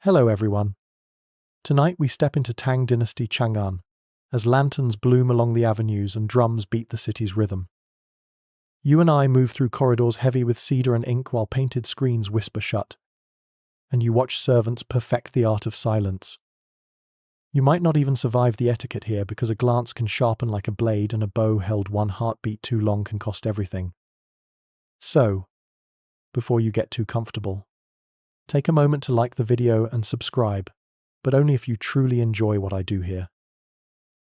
Hello everyone. Tonight we step into Tang Dynasty Chang'an, as lanterns bloom along the avenues and drums beat the city's rhythm. You and I move through corridors heavy with cedar and ink while painted screens whisper shut, and you watch servants perfect the art of silence. You might not even survive the etiquette here because a glance can sharpen like a blade and a bow held one heartbeat too long can cost everything. So, before you get too comfortable, take a moment to like the video and subscribe, but only if you truly enjoy what I do here.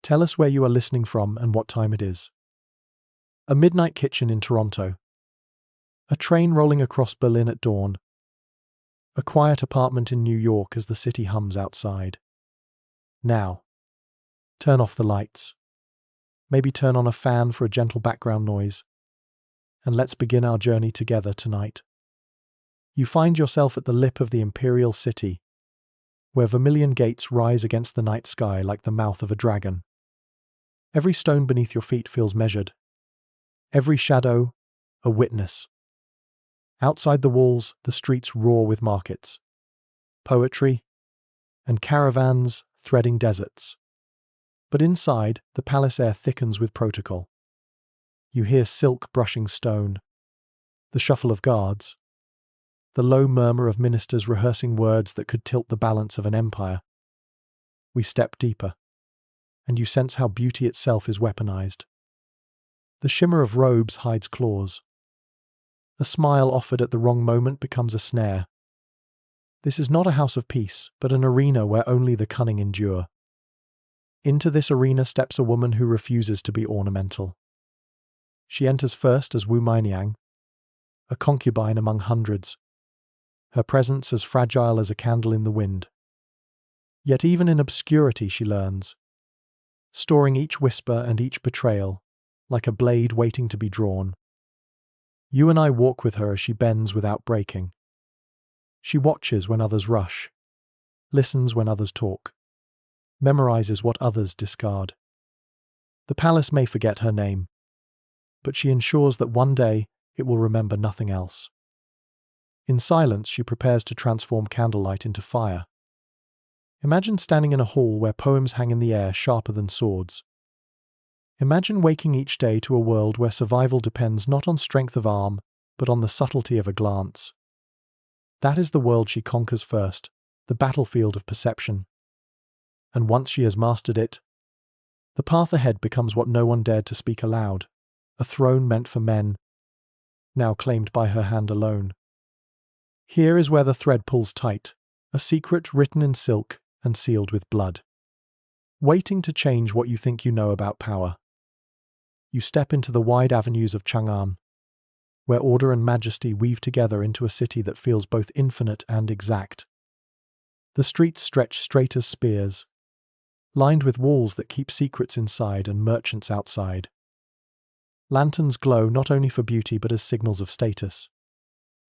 Tell us where you are listening from and what time it is. A midnight kitchen in Toronto. A train rolling across Berlin at dawn. A quiet apartment in New York as the city hums outside. Now, turn off the lights. Maybe turn on a fan for a gentle background noise. And let's begin our journey together tonight. You find yourself at the lip of the imperial city, where vermilion gates rise against the night sky like the mouth of a dragon. Every stone beneath your feet feels measured. Every shadow, a witness. Outside the walls, the streets roar with markets, poetry, and caravans threading deserts. But inside, the palace air thickens with protocol. You hear silk brushing stone, the shuffle of guards, the low murmur of ministers rehearsing words that could tilt the balance of an empire. We step deeper, and you sense how beauty itself is weaponized. The shimmer of robes hides claws. A smile offered at the wrong moment becomes a snare. This is not a house of peace, but an arena where only the cunning endure. Into this arena steps a woman who refuses to be ornamental. She enters first as Wu Zetian, a concubine among hundreds, her presence as fragile as a candle in the wind. Yet even in obscurity she learns, storing each whisper and each betrayal, like a blade waiting to be drawn. You and I walk with her as she bends without breaking. She watches when others rush, listens when others talk, memorizes what others discard. The palace may forget her name, but she ensures that one day it will remember nothing else. In silence, she prepares to transform candlelight into fire. Imagine standing in a hall where poems hang in the air sharper than swords. Imagine waking each day to a world where survival depends not on strength of arm, but on the subtlety of a glance. That is the world she conquers first, the battlefield of perception. And once she has mastered it, the path ahead becomes what no one dared to speak aloud, a throne meant for men, now claimed by her hand alone. Here is where the thread pulls tight, a secret written in silk and sealed with blood, waiting to change what you think you know about power. You step into the wide avenues of Chang'an, where order and majesty weave together into a city that feels both infinite and exact. The streets stretch straight as spears, lined with walls that keep secrets inside and merchants outside. Lanterns glow not only for beauty but as signals of status,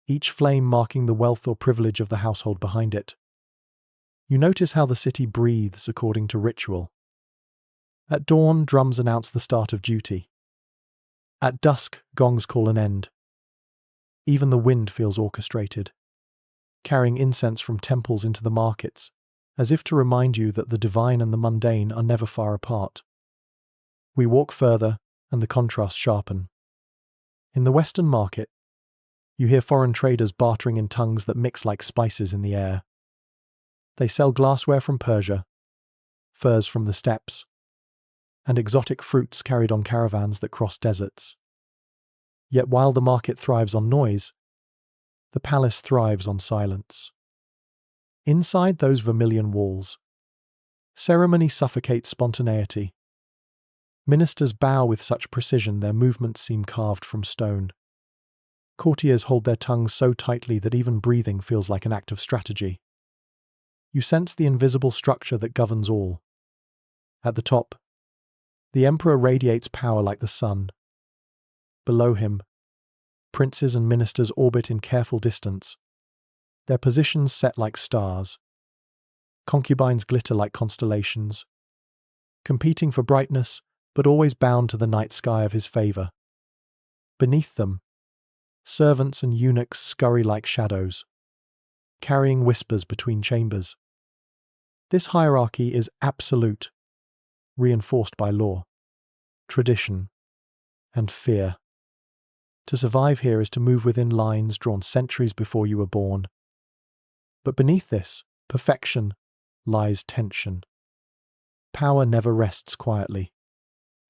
each flame marking the wealth or privilege of the household behind it. You notice how the city breathes according to ritual. At dawn, drums announce the start of duty. At dusk, gongs call an end. Even the wind feels orchestrated, carrying incense from temples into the markets, as if to remind you that the divine and the mundane are never far apart. We walk further, and the contrasts sharpen. In the Western market, you hear foreign traders bartering in tongues that mix like spices in the air. They sell glassware from Persia, furs from the steppes, and exotic fruits carried on caravans that cross deserts. Yet while the market thrives on noise, the palace thrives on silence. Inside those vermilion walls, ceremony suffocates spontaneity. Ministers bow with such precision their movements seem carved from stone. Courtiers hold their tongues so tightly that even breathing feels like an act of strategy. You sense the invisible structure that governs all. At the top, the emperor radiates power like the sun. Below him, princes and ministers orbit in careful distance, their positions set like stars. Concubines glitter like constellations, competing for brightness, but always bound to the night sky of his favor. Beneath them, servants and eunuchs scurry like shadows, carrying whispers between chambers. This hierarchy is absolute, reinforced by law, tradition, and fear. To survive here is to move within lines drawn centuries before you were born. But beneath this perfection lies tension. Power never rests quietly,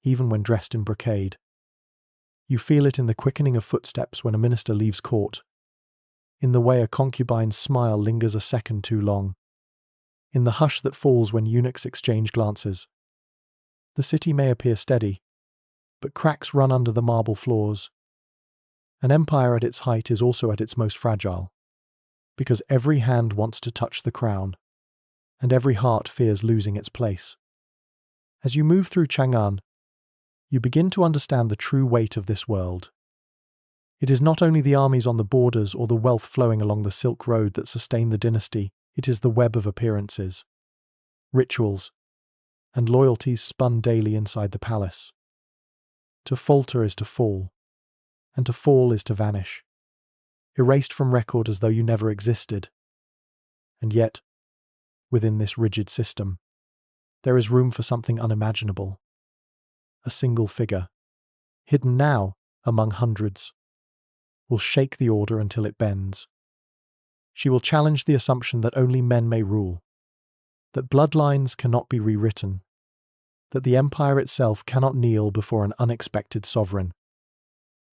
even when dressed in brocade. You feel it in the quickening of footsteps when a minister leaves court, in the way a concubine's smile lingers a second too long, in the hush that falls when eunuchs exchange glances. The city may appear steady, but cracks run under the marble floors. An empire at its height is also at its most fragile, because every hand wants to touch the crown, and every heart fears losing its place. As you move through Chang'an, you begin to understand the true weight of this world. It is not only the armies on the borders or the wealth flowing along the Silk Road that sustain the dynasty, it is the web of appearances, rituals, and loyalties spun daily inside the palace. To falter is to fall, and to fall is to vanish, erased from record as though you never existed. And yet, within this rigid system, there is room for something unimaginable. A single figure, hidden now among hundreds, will shake the order until it bends. She will challenge the assumption that only men may rule, that bloodlines cannot be rewritten, that the empire itself cannot kneel before an unexpected sovereign.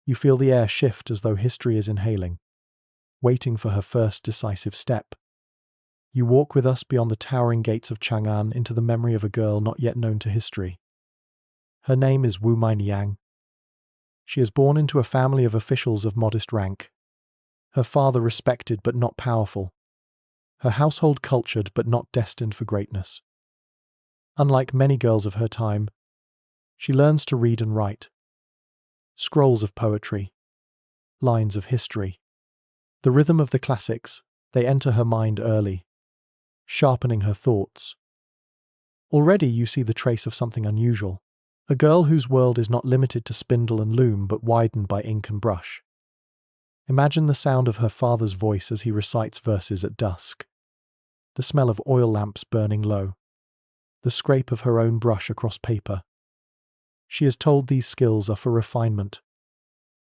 You feel the air shift as though history is inhaling, waiting for her first decisive step. You walk with us beyond the towering gates of Chang'an into the memory of a girl not yet known to history. Her name is Wu Zetian. She is born into a family of officials of modest rank. Her father respected but not powerful. Her household cultured but not destined for greatness. Unlike many girls of her time, she learns to read and write. Scrolls of poetry, lines of history. The rhythm of the classics, they enter her mind early, sharpening her thoughts. Already you see the trace of something unusual. A girl whose world is not limited to spindle and loom but widened by ink and brush. Imagine the sound of her father's voice as he recites verses at dusk, the smell of oil lamps burning low, the scrape of her own brush across paper. She is told these skills are for refinement,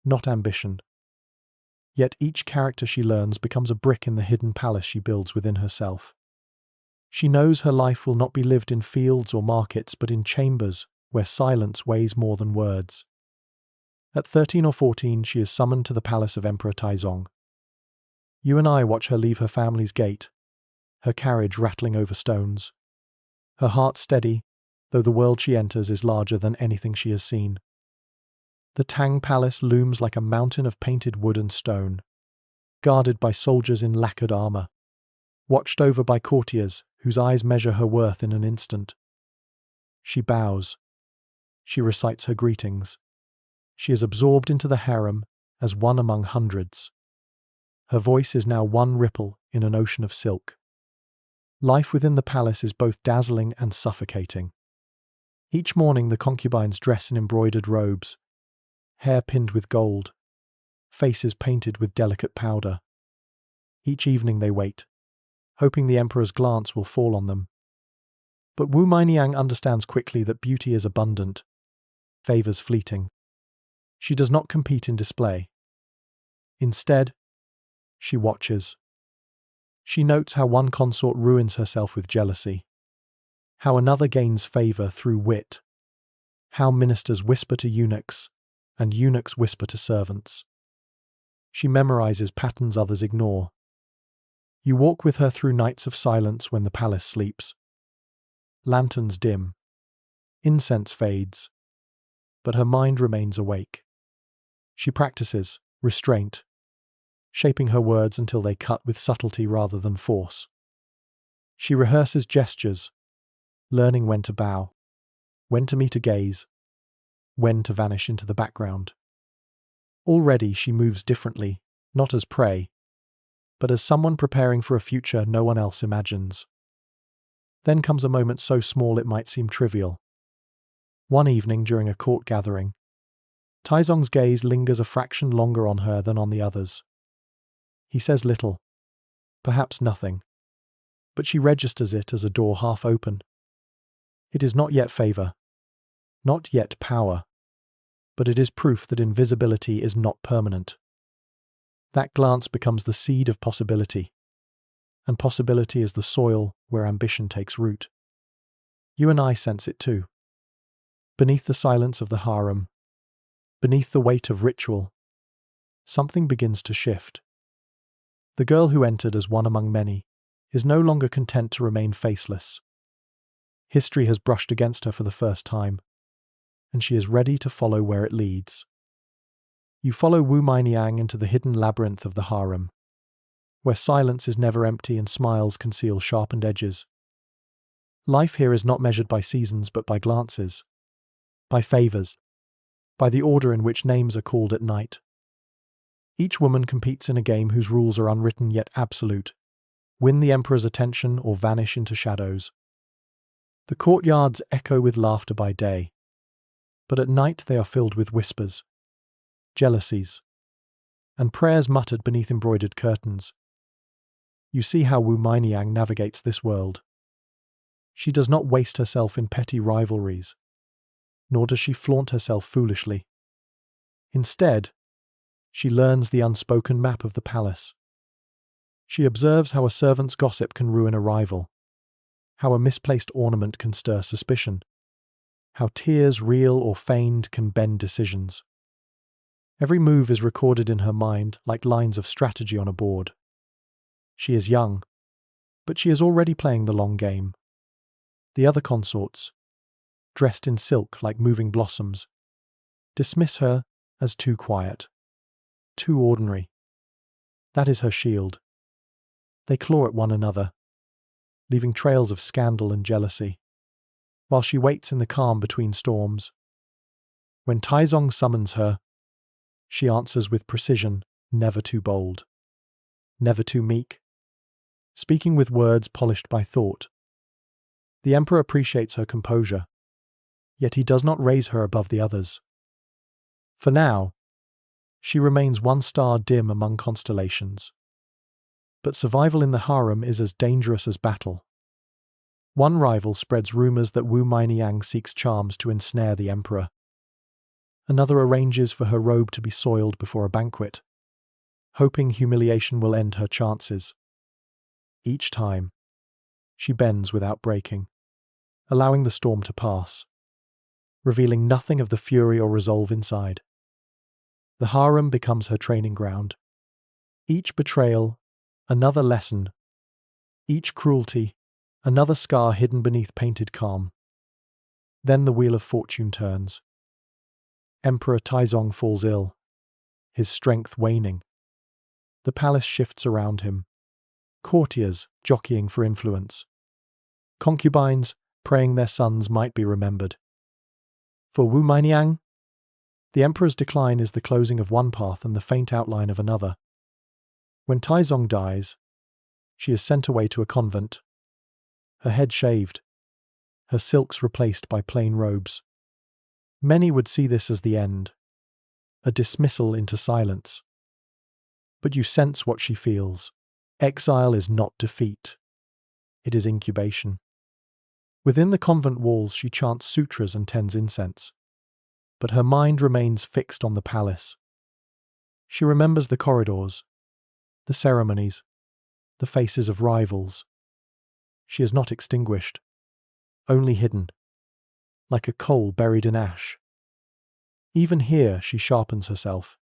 not ambition. Yet each character she learns becomes a brick in the hidden palace she builds within herself. She knows her life will not be lived in fields or markets but in chambers where silence weighs more than words. At 13 or 14, she is summoned to the palace of Emperor Taizong. You and I watch her leave her family's gate, her carriage rattling over stones, her heart steady, though the world she enters is larger than anything she has seen. The Tang Palace looms like a mountain of painted wood and stone, guarded by soldiers in lacquered armor, watched over by courtiers whose eyes measure her worth in an instant. She bows. She recites her greetings. She is absorbed into the harem as one among hundreds. Her voice is now one ripple in an ocean of silk. Life within the palace is both dazzling and suffocating. Each morning the concubines dress in embroidered robes, hair pinned with gold, faces painted with delicate powder. Each evening they wait, hoping the emperor's glance will fall on them. But Wu Zetian understands quickly that beauty is abundant, favors fleeting. She does not compete in display. Instead, she watches. She notes how one consort ruins herself with jealousy, how another gains favor through wit, how ministers whisper to eunuchs, and eunuchs whisper to servants. She memorizes patterns others ignore. You walk with her through nights of silence when the palace sleeps. Lanterns dim. Incense fades. But her mind remains awake. She practices restraint, shaping her words until they cut with subtlety rather than force. She rehearses gestures, learning when to bow, when to meet a gaze, when to vanish into the background. Already she moves differently, not as prey, but as someone preparing for a future no one else imagines. Then comes a moment so small it might seem trivial. One evening during a court gathering, Taizong's gaze lingers a fraction longer on her than on the others. He says little, perhaps nothing, but she registers it as a door half open. It is not yet favor, not yet power, but it is proof that invisibility is not permanent. That glance becomes the seed of possibility, and possibility is the soil where ambition takes root. You and I sense it too. Beneath the silence of the harem, beneath the weight of ritual, something begins to shift. The girl who entered as one among many is no longer content to remain faceless. History has brushed against her for the first time, and she is ready to follow where it leads. You follow Wu Meiniang into the hidden labyrinth of the harem, where silence is never empty and smiles conceal sharpened edges. Life here is not measured by seasons but by glances, by favors, by the order in which names are called at night. Each woman competes in a game whose rules are unwritten yet absolute. Win the emperor's attention or vanish into shadows. The courtyards echo with laughter by day, but at night they are filled with whispers, jealousies, and prayers muttered beneath embroidered curtains. You see how Wu Meiniang navigates this world. She does not waste herself in petty rivalries, nor does she flaunt herself foolishly. Instead, she learns the unspoken map of the palace. She observes how a servant's gossip can ruin a rival, how a misplaced ornament can stir suspicion, how tears, real or feigned, can bend decisions. Every move is recorded in her mind like lines of strategy on a board. She is young, but she is already playing the long game. The other consorts, dressed in silk like moving blossoms, dismiss her as too quiet, too ordinary. That is her shield. They claw at one another, leaving trails of scandal and jealousy, while she waits in the calm between storms. When Taizong summons her, she answers with precision, never too bold, never too meek, speaking with words polished by thought. The emperor appreciates her composure, yet he does not raise her above the others. For now, she remains one star dim among constellations. But survival in the harem is as dangerous as battle. One rival spreads rumors that Wu Meiniang seeks charms to ensnare the emperor. Another arranges for her robe to be soiled before a banquet, hoping humiliation will end her chances. Each time, she bends without breaking, allowing the storm to pass, revealing nothing of the fury or resolve inside. The harem becomes her training ground. Each betrayal, another lesson. Each cruelty, another scar hidden beneath painted calm. Then the wheel of fortune turns. Emperor Taizong falls ill, his strength waning. The palace shifts around him. Courtiers jockeying for influence. Concubines praying their sons might be remembered. For Wu Meiniang, the emperor's decline is the closing of one path and the faint outline of another. When Taizong dies, she is sent away to a convent, her head shaved, her silks replaced by plain robes. Many would see this as the end, a dismissal into silence. But you sense what she feels. Exile is not defeat. It is incubation. Within the convent walls she chants sutras and tends incense, but her mind remains fixed on the palace. She remembers the corridors, the ceremonies, the faces of rivals. She is not extinguished, only hidden, like a coal buried in ash. Even here she sharpens herself,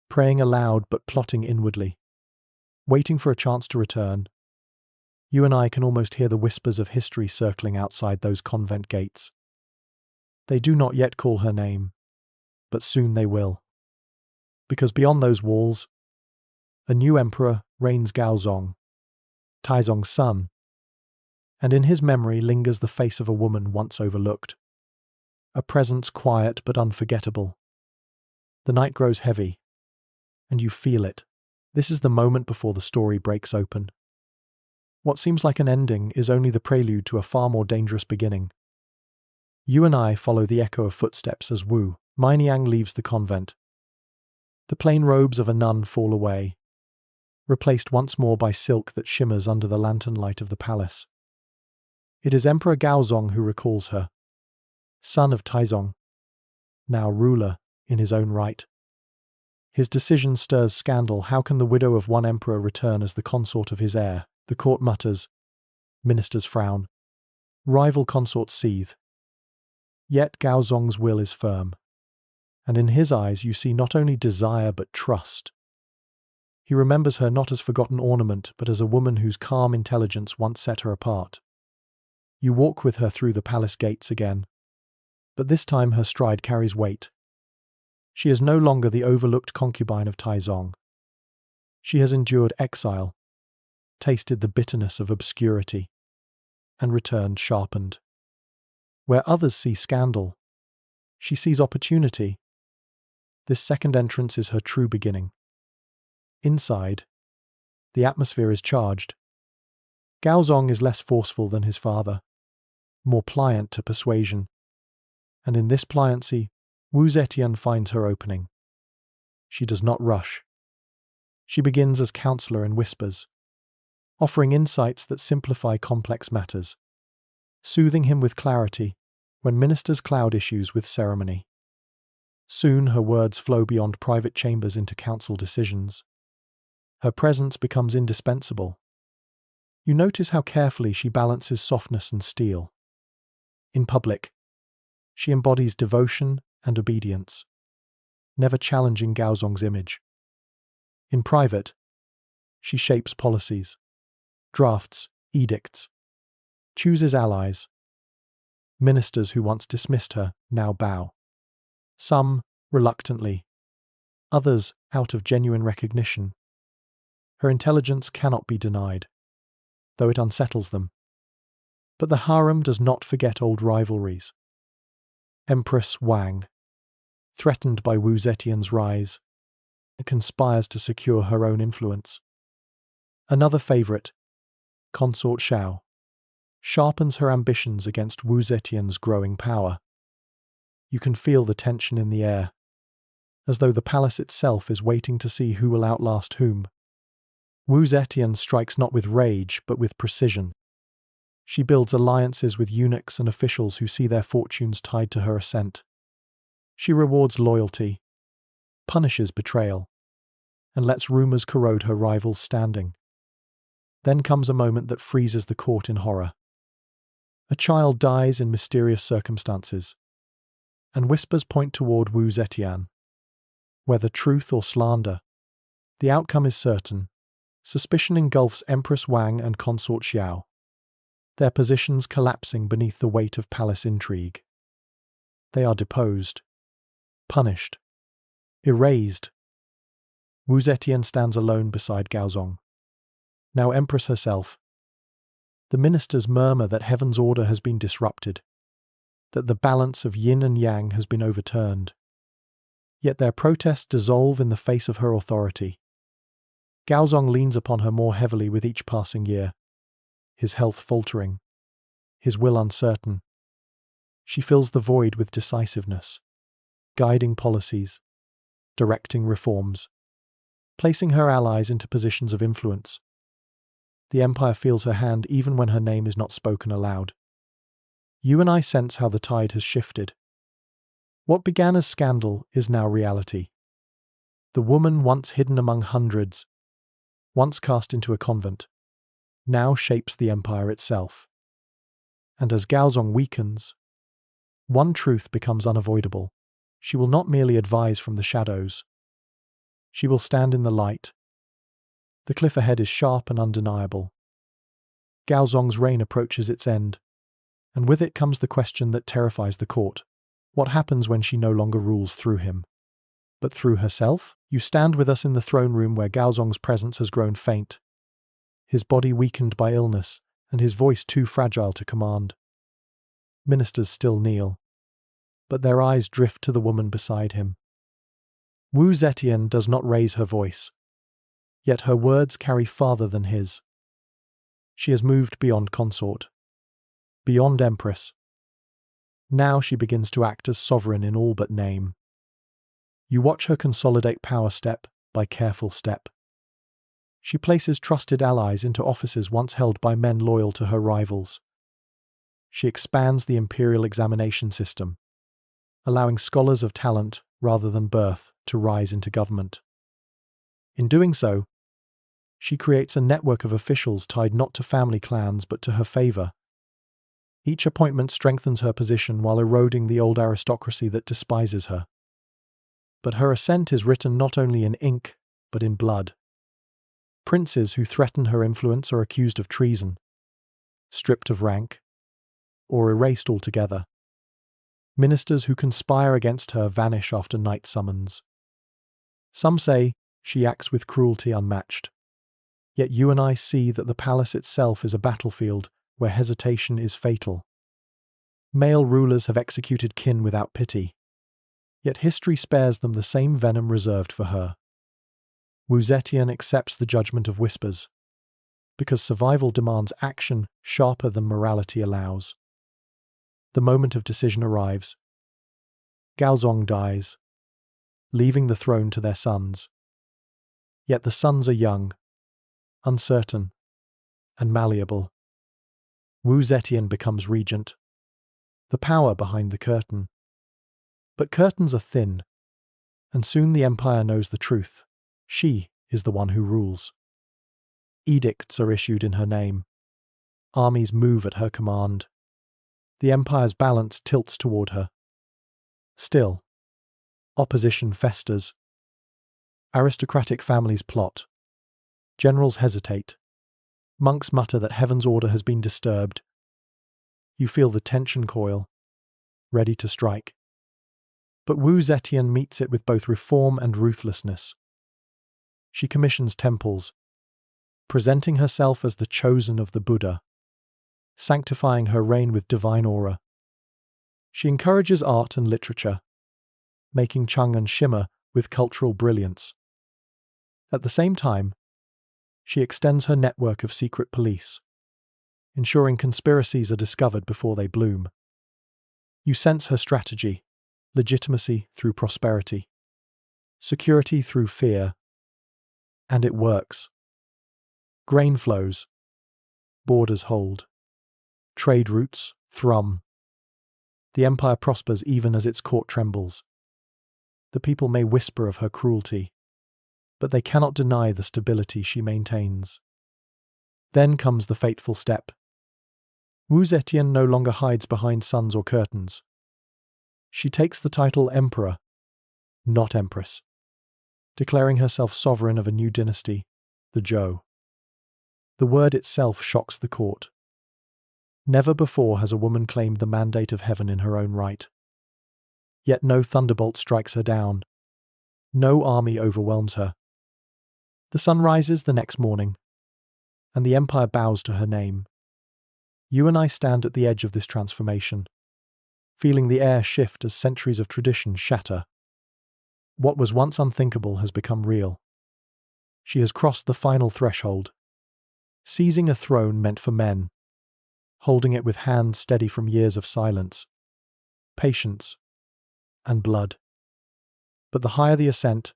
praying aloud but plotting inwardly, waiting for a chance to return. You and I can almost hear the whispers of history circling outside those convent gates. They do not yet call her name, but soon they will. Because beyond those walls, a new emperor reigns, Gaozong, Taizong's son, and in his memory lingers the face of a woman once overlooked. A presence quiet but unforgettable. The night grows heavy, and you feel it. This is the moment before the story breaks open. What seems like an ending is only the prelude to a far more dangerous beginning. You and I follow the echo of footsteps as Wu Meiniang leaves the convent. The plain robes of a nun fall away, replaced once more by silk that shimmers under the lantern light of the palace. It is Emperor Gaozong who recalls her, son of Taizong, now ruler in his own right. His decision stirs scandal. How can the widow of one emperor return as the consort of his heir? The court mutters, ministers frown, rival consorts seethe. Yet Gaozong's will is firm, and in his eyes you see not only desire but trust. He remembers her not as forgotten ornament, but as a woman whose calm intelligence once set her apart. You walk with her through the palace gates again, but this time her stride carries weight. She is no longer the overlooked concubine of Taizong. She has endured exile, tasted the bitterness of obscurity, and returned sharpened. Where others see scandal, she sees opportunity. This second entrance is her true beginning. Inside, the atmosphere is charged. Gaozong is less forceful than his father, more pliant to persuasion, and in this pliancy, Wu Zetian finds her opening. She does not rush. She begins as counselor in whispers, offering insights that simplify complex matters, soothing him with clarity when ministers cloud issues with ceremony. Soon her words flow beyond private chambers into council decisions. Her presence becomes indispensable. You notice how carefully she balances softness and steel. In public, she embodies devotion and obedience, never challenging Gaozong's image. In private, she shapes policies, drafts edicts, chooses allies. Ministers who once dismissed her now bow. Some reluctantly, others out of genuine recognition. Her intelligence cannot be denied, though it unsettles them. But the harem does not forget old rivalries. Empress Wang, threatened by Wu Zetian's rise, conspires to secure her own influence. Another favorite, Consort Xiao, sharpens her ambitions against Wu Zetian's growing power. You can feel the tension in the air, as though the palace itself is waiting to see who will outlast whom. Wu Zetian strikes not with rage, but with precision. She builds alliances with eunuchs and officials who see their fortunes tied to her ascent. She rewards loyalty, punishes betrayal, and lets rumors corrode her rival's standing. Then comes a moment that freezes the court in horror. A child dies in mysterious circumstances, and whispers point toward Wu Zetian. Whether truth or slander, the outcome is certain. Suspicion engulfs Empress Wang and Consort Xiao, their positions collapsing beneath the weight of palace intrigue. They are deposed, punished, erased. Wu Zetian stands alone beside Gaozong, now Empress herself. The ministers murmur that heaven's order has been disrupted, that the balance of yin and yang has been overturned. Yet their protests dissolve in the face of her authority. Gaozong leans upon her more heavily with each passing year, his health faltering, his will uncertain. She fills the void with decisiveness, guiding policies, directing reforms, placing her allies into positions of influence. The empire feels her hand even when her name is not spoken aloud. You and I sense how the tide has shifted. What began as scandal is now reality. The woman once hidden among hundreds, once cast into a convent, now shapes the empire itself. And as Gaozong weakens, one truth becomes unavoidable. She will not merely advise from the shadows. She will stand in the light. The cliff ahead is sharp and undeniable. Gaozong's reign approaches its end, and with it comes the question that terrifies the court. What happens when she no longer rules through him, but through herself? You stand with us in the throne room where Gaozong's presence has grown faint, his body weakened by illness, and his voice too fragile to command. Ministers still kneel, but their eyes drift to the woman beside him. Wu Zetian does not raise her voice, yet her words carry farther than his. She has moved beyond consort, beyond empress. Now she begins to act as sovereign in all but name. You watch her consolidate power step by careful step. She places trusted allies into offices once held by men loyal to her rivals. She expands the imperial examination system, allowing scholars of talent rather than birth to rise into government. In doing so, she creates a network of officials tied not to family clans but to her favor. Each appointment strengthens her position while eroding the old aristocracy that despises her. But her ascent is written not only in ink, but in blood. Princes who threaten her influence are accused of treason, stripped of rank, or erased altogether. Ministers who conspire against her vanish after night summons. Some say she acts with cruelty unmatched. Yet you and I see that the palace itself is a battlefield where hesitation is fatal. Male rulers have executed kin without pity, yet history spares them the same venom reserved for her. Wu Zetian accepts the judgment of whispers, because survival demands action sharper than morality allows. The moment of decision arrives. Gaozong dies, leaving the throne to their sons. Yet the sons are young, uncertain, and malleable. Wu Zetian becomes regent, the power behind the curtain. But curtains are thin, and soon the empire knows the truth. She is the one who rules. Edicts are issued in her name. Armies move at her command. The empire's balance tilts toward her. Still, opposition festers. Aristocratic families plot. Generals hesitate. Monks mutter that heaven's order has been disturbed. You feel the tension coil, ready to strike. But Wu Zetian meets it with both reform and ruthlessness. She commissions temples, presenting herself as the chosen of the Buddha, sanctifying her reign with divine aura. She encourages art and literature, making Chang'an shimmer with cultural brilliance. At the same time, she extends her network of secret police, ensuring conspiracies are discovered before they bloom. You sense her strategy: legitimacy through prosperity, security through fear, and it works. Grain flows, borders hold, trade routes thrum. The empire prospers even as its court trembles. The people may whisper of her cruelty, but they cannot deny the stability she maintains. Then comes the fateful step. Wu Zetian no longer hides behind suns or curtains. She takes the title emperor, not empress, declaring herself sovereign of a new dynasty, the Zhou. The word itself shocks the court. Never before has a woman claimed the mandate of heaven in her own right. Yet no thunderbolt strikes her down. No army overwhelms her. The sun rises the next morning, and the empire bows to her name. You and I stand at the edge of this transformation, feeling the air shift as centuries of tradition shatter. What was once unthinkable has become real. She has crossed the final threshold, seizing a throne meant for men, holding it with hands steady from years of silence, patience, and blood. But the higher the ascent,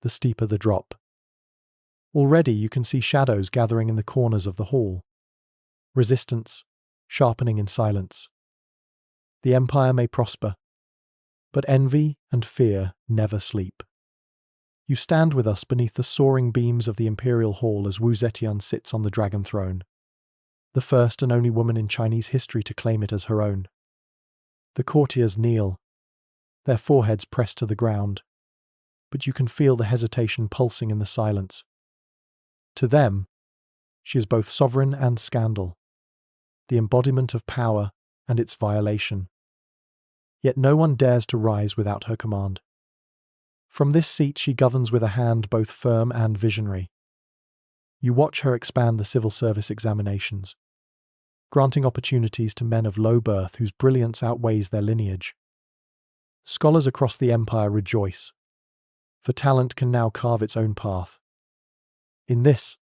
the steeper the drop. Already you can see shadows gathering in the corners of the hall, resistance sharpening in silence. The empire may prosper, but envy and fear never sleep. You stand with us beneath the soaring beams of the imperial hall as Wu Zetian sits on the dragon throne, the first and only woman in Chinese history to claim it as her own. The courtiers kneel, their foreheads pressed to the ground, but you can feel the hesitation pulsing in the silence. To them, she is both sovereign and scandal, the embodiment of power and its violation. Yet no one dares to rise without her command. From this seat she governs with a hand both firm and visionary. You watch her expand the civil service examinations, granting opportunities to men of low birth whose brilliance outweighs their lineage. Scholars across the empire rejoice, for talent can now carve its own path. In this,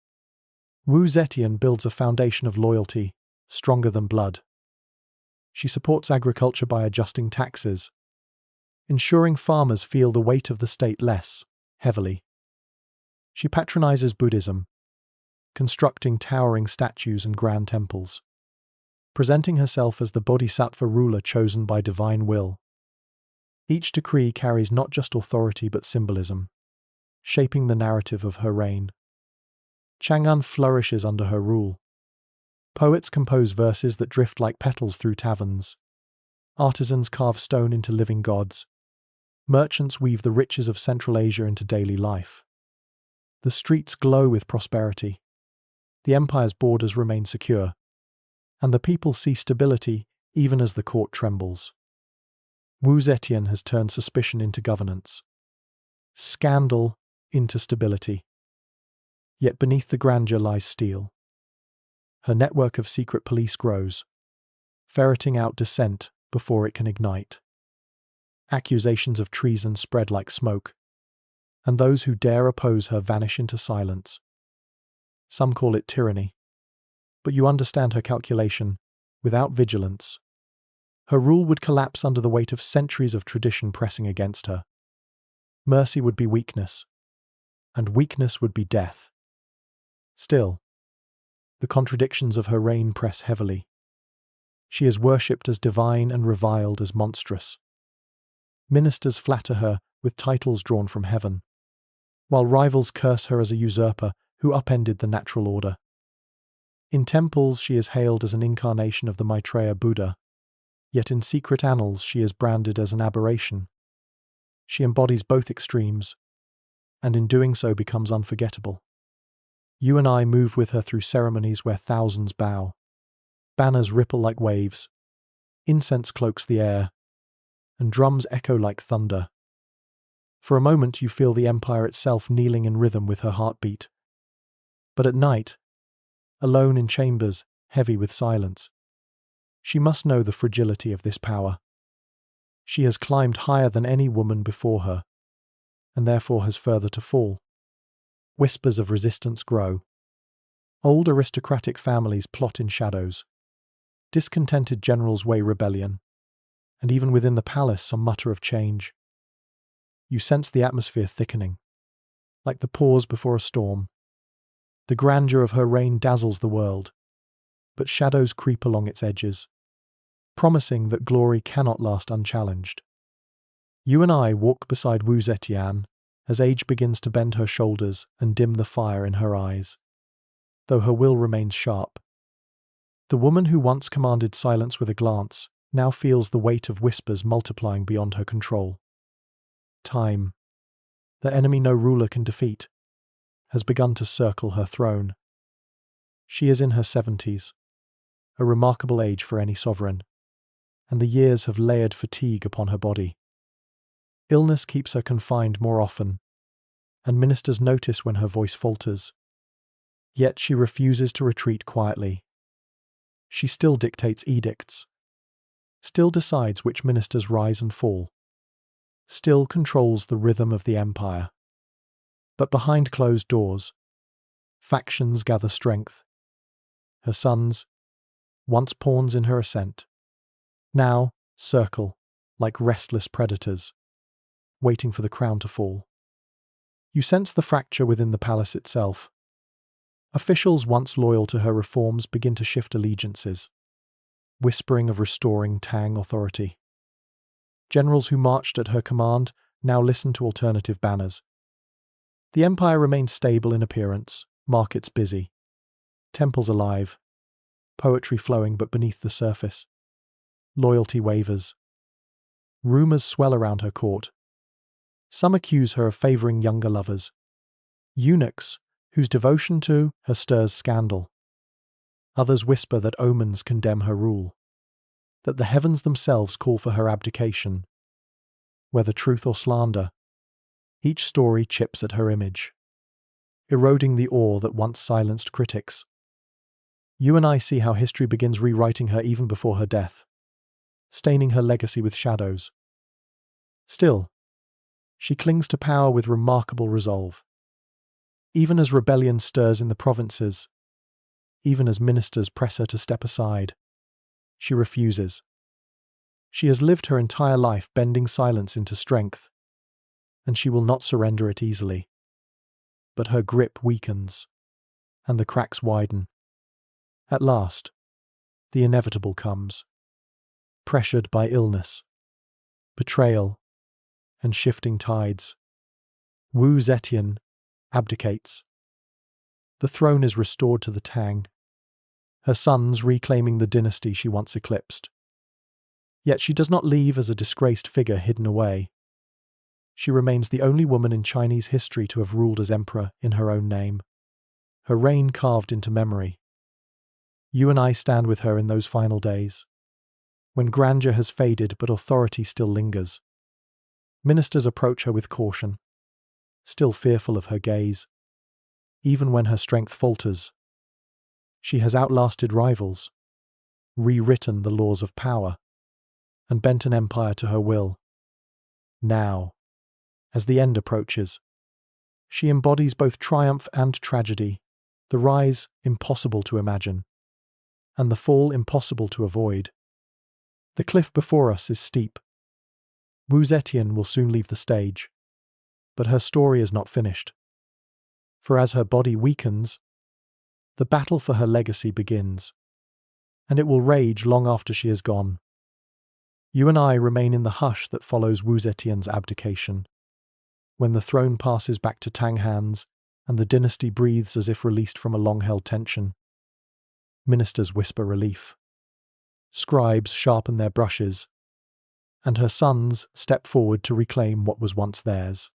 Wu Zetian builds a foundation of loyalty, stronger than blood. She supports agriculture by adjusting taxes, ensuring farmers feel the weight of the state less heavily. She patronizes Buddhism, constructing towering statues and grand temples, presenting herself as the bodhisattva ruler chosen by divine will. Each decree carries not just authority but symbolism, shaping the narrative of her reign. Chang'an flourishes under her rule. Poets compose verses that drift like petals through taverns. Artisans carve stone into living gods. Merchants weave the riches of Central Asia into daily life. The streets glow with prosperity. The empire's borders remain secure, and the people see stability even as the court trembles. Wu Zetian has turned suspicion into governance, scandal into stability. Yet beneath the grandeur lies steel. Her network of secret police grows, ferreting out dissent before it can ignite. Accusations of treason spread like smoke, and those who dare oppose her vanish into silence. Some call it tyranny, but you understand her calculation. Without vigilance, her rule would collapse under the weight of centuries of tradition pressing against her. Mercy would be weakness, and weakness would be death. Still, the contradictions of her reign press heavily. She is worshipped as divine and reviled as monstrous. Ministers flatter her with titles drawn from heaven, while rivals curse her as a usurper who upended the natural order. In temples, she is hailed as an incarnation of the Maitreya Buddha, yet in secret annals she is branded as an aberration. She embodies both extremes, and in doing so becomes unforgettable. You and I move with her through ceremonies where thousands bow. Banners ripple like waves, incense cloaks the air, and drums echo like thunder. For a moment you feel the empire itself kneeling in rhythm with her heartbeat. But at night, alone in chambers, heavy with silence, she must know the fragility of this power. She has climbed higher than any woman before her, and therefore has further to fall. Whispers of resistance grow. Old aristocratic families plot in shadows. Discontented generals weigh rebellion, and even within the palace some mutter of change. You sense the atmosphere thickening, like the pause before a storm. The grandeur of her reign dazzles the world, but shadows creep along its edges, promising that glory cannot last unchallenged. You and I walk beside Wu Zetian as age begins to bend her shoulders and dim the fire in her eyes, though her will remains sharp. The woman who once commanded silence with a glance now feels the weight of whispers multiplying beyond her control. Time, the enemy no ruler can defeat, has begun to circle her throne. She is in her 70s, a remarkable age for any sovereign, and the years have layered fatigue upon her body. Illness keeps her confined more often, and ministers notice when her voice falters. Yet she refuses to retreat quietly. She still dictates edicts, still decides which ministers rise and fall, still controls the rhythm of the empire. But behind closed doors, factions gather strength. Her sons, once pawns in her ascent, now circle like restless predators, waiting for the crown to fall. You sense the fracture within the palace itself. Officials once loyal to her reforms begin to shift allegiances, whispering of restoring Tang authority. Generals who marched at her command now listen to alternative banners. The empire remains stable in appearance, markets busy, temples alive, poetry flowing but beneath the surface. Loyalty wavers. Rumors swell around her court. Some accuse her of favoring younger lovers, eunuchs whose devotion to her stirs scandal. Others whisper that omens condemn her rule, that the heavens themselves call for her abdication. Whether truth or slander, each story chips at her image, eroding the awe that once silenced critics. You and I see how history begins rewriting her even before her death, staining her legacy with shadows. Still, she clings to power with remarkable resolve. Even as rebellion stirs in the provinces, even as ministers press her to step aside, she refuses. She has lived her entire life bending silence into strength, and she will not surrender it easily. But her grip weakens, and the cracks widen. At last, the inevitable comes. Pressured by illness, betrayal, and shifting tides, Wu Zetian abdicates. The throne is restored to the Tang, her sons reclaiming the dynasty she once eclipsed. Yet she does not leave as a disgraced figure hidden away. She remains the only woman in Chinese history to have ruled as emperor in her own name, her reign carved into memory. You and I stand with her in those final days, when grandeur has faded but authority still lingers. Ministers approach her with caution, still fearful of her gaze. Even when her strength falters, she has outlasted rivals, rewritten the laws of power, and bent an empire to her will. Now, as the end approaches, she embodies both triumph and tragedy, the rise impossible to imagine, and the fall impossible to avoid. The cliff before us is steep. Wu Zetian will soon leave the stage, but her story is not finished. For as her body weakens, the battle for her legacy begins, and it will rage long after she is gone. You and I remain in the hush that follows Wu Zetian's abdication, when the throne passes back to Tang hands and the dynasty breathes as if released from a long-held tension. Ministers whisper relief. Scribes sharpen their brushes, and her sons step forward to reclaim what was once theirs.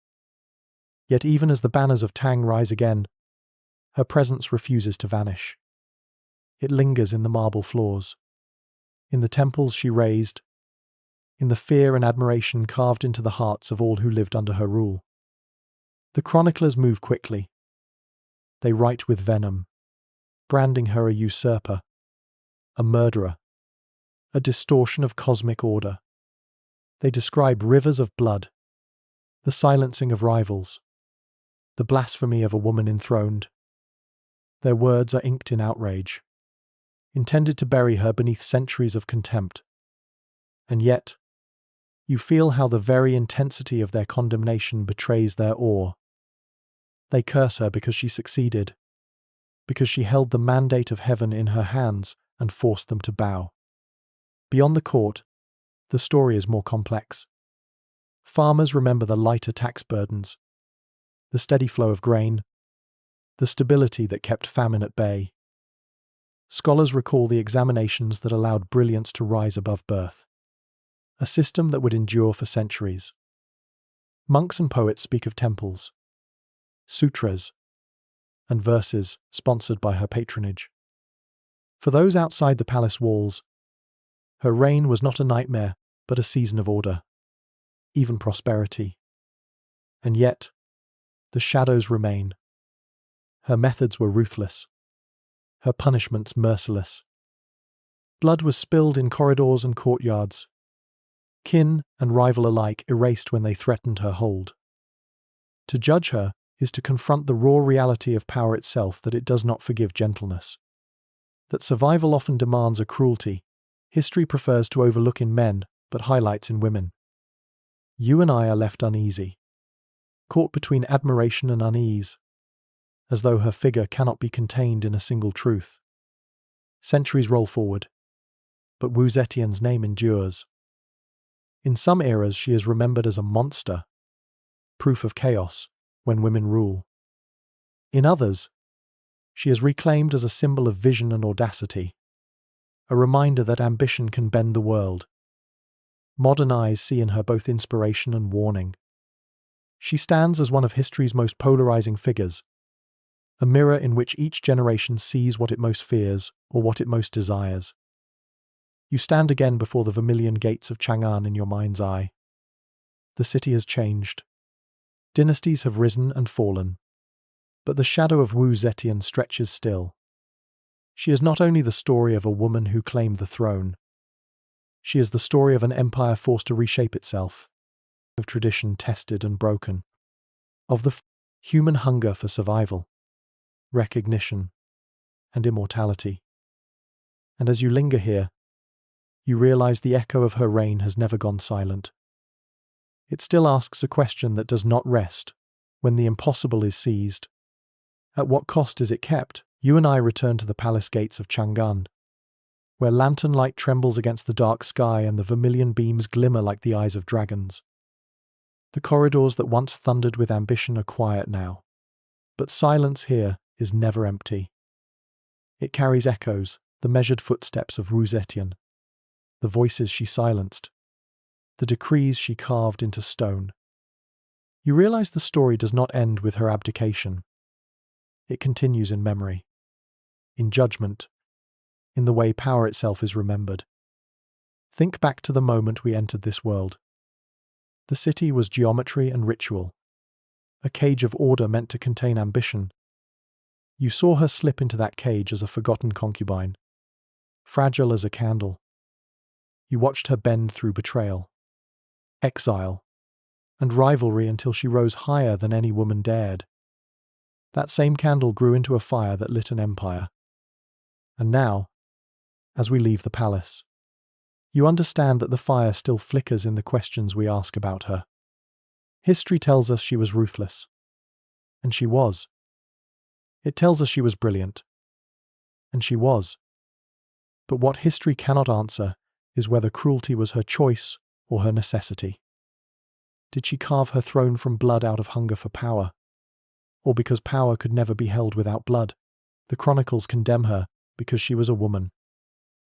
Yet even as the banners of Tang rise again, her presence refuses to vanish. It lingers in the marble floors, in the temples she raised, in the fear and admiration carved into the hearts of all who lived under her rule. The chroniclers move quickly. They write with venom, branding her a usurper, a murderer, a distortion of cosmic order. They describe rivers of blood, the silencing of rivals, the blasphemy of a woman enthroned. Their words are inked in outrage, intended to bury her beneath centuries of contempt. And yet, you feel how the very intensity of their condemnation betrays their awe. They curse her because she succeeded, because she held the mandate of heaven in her hands and forced them to bow. Beyond the court, the story is more complex. Farmers remember the lighter tax burdens, the steady flow of grain, the stability that kept famine at bay. Scholars recall the examinations that allowed brilliance to rise above birth, a system that would endure for centuries. Monks and poets speak of temples, sutras, and verses sponsored by her patronage. For those outside the palace walls, her reign was not a nightmare, but a season of order, even prosperity. And yet, the shadows remain. Her methods were ruthless, her punishments merciless. Blood was spilled in corridors and courtyards, kin and rival alike erased when they threatened her hold. To judge her is to confront the raw reality of power itself, that it does not forgive gentleness. That survival often demands a cruelty history prefers to overlook in men, but highlights in women. You and I are left uneasy, caught between admiration and unease, as though her figure cannot be contained in a single truth. Centuries roll forward, but Wu Zetian's name endures. In some eras she is remembered as a monster, proof of chaos when women rule. In others, she is reclaimed as a symbol of vision and audacity, a reminder that ambition can bend the world. Modern eyes see in her both inspiration and warning. She stands as one of history's most polarizing figures, a mirror in which each generation sees what it most fears or what it most desires. You stand again before the vermilion gates of Chang'an in your mind's eye. The city has changed. Dynasties have risen and fallen, but the shadow of Wu Zetian stretches still. She is not only the story of a woman who claimed the throne, she is the story of an empire forced to reshape itself, of tradition tested and broken, of the human hunger for survival, recognition, and immortality. And as you linger here, you realize the echo of her reign has never gone silent. It still asks a question that does not rest when the impossible is seized. At what cost is it kept? You and I return to the palace gates of Chang'an, where lantern light trembles against the dark sky and the vermilion beams glimmer like the eyes of dragons. The corridors that once thundered with ambition are quiet now, but silence here is never empty. It carries echoes, the measured footsteps of Wu Zetian, the voices she silenced, the decrees she carved into stone. You realize the story does not end with her abdication. It continues in memory, in judgment, in the way power itself is remembered. Think back to the moment we entered this world. The city was geometry and ritual, a cage of order meant to contain ambition. You saw her slip into that cage as a forgotten concubine, fragile as a candle. You watched her bend through betrayal, exile, and rivalry until she rose higher than any woman dared. That same candle grew into a fire that lit an empire. And now, as we leave the palace, you understand that the fire still flickers in the questions we ask about her. History tells us she was ruthless. And she was. It tells us she was brilliant. And she was. But what history cannot answer is whether cruelty was her choice or her necessity. Did she carve her throne from blood out of hunger for power? Or because power could never be held without blood? The chronicles condemn her because she was a woman.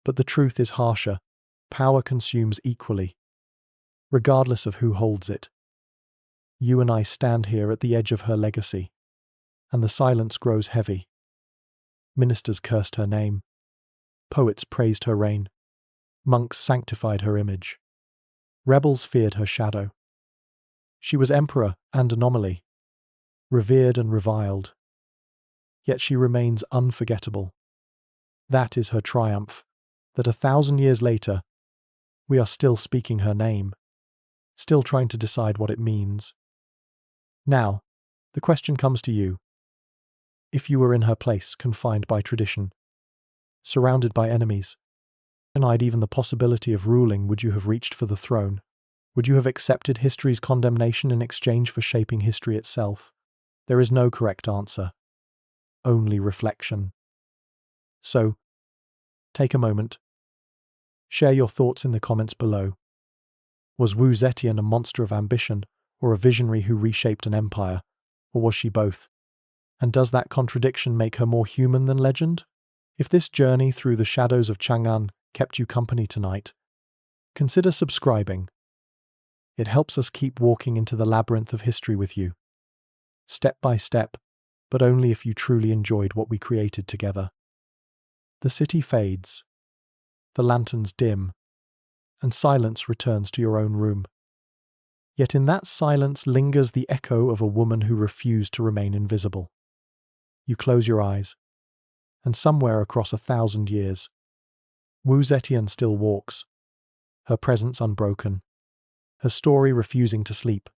But the truth is harsher. Power consumes equally, regardless of who holds it. You and I stand here at the edge of her legacy, and the silence grows heavy. Ministers cursed her name. Poets praised her reign. Monks sanctified her image. Rebels feared her shadow. She was emperor and anomaly, revered and reviled. Yet she remains unforgettable. That is her triumph, that 1,000 years later, we are still speaking her name, still trying to decide what it means. Now, the question comes to you. If you were in her place, confined by tradition, surrounded by enemies, denied even the possibility of ruling, would you have reached for the throne? Would you have accepted history's condemnation in exchange for shaping history itself? There is no correct answer, only reflection. So, take a moment. Share your thoughts in the comments below. Was Wu Zetian a monster of ambition, or a visionary who reshaped an empire? Or was she both? And does that contradiction make her more human than legend? If this journey through the shadows of Chang'an kept you company tonight, consider subscribing. It helps us keep walking into the labyrinth of history with you, step by step, but only if you truly enjoyed what we created together. The city fades, the lanterns dim, and silence returns to your own room. Yet in that silence lingers the echo of a woman who refused to remain invisible. You close your eyes, and somewhere across 1,000 years, Wu Zetian still walks, her presence unbroken, her story refusing to sleep.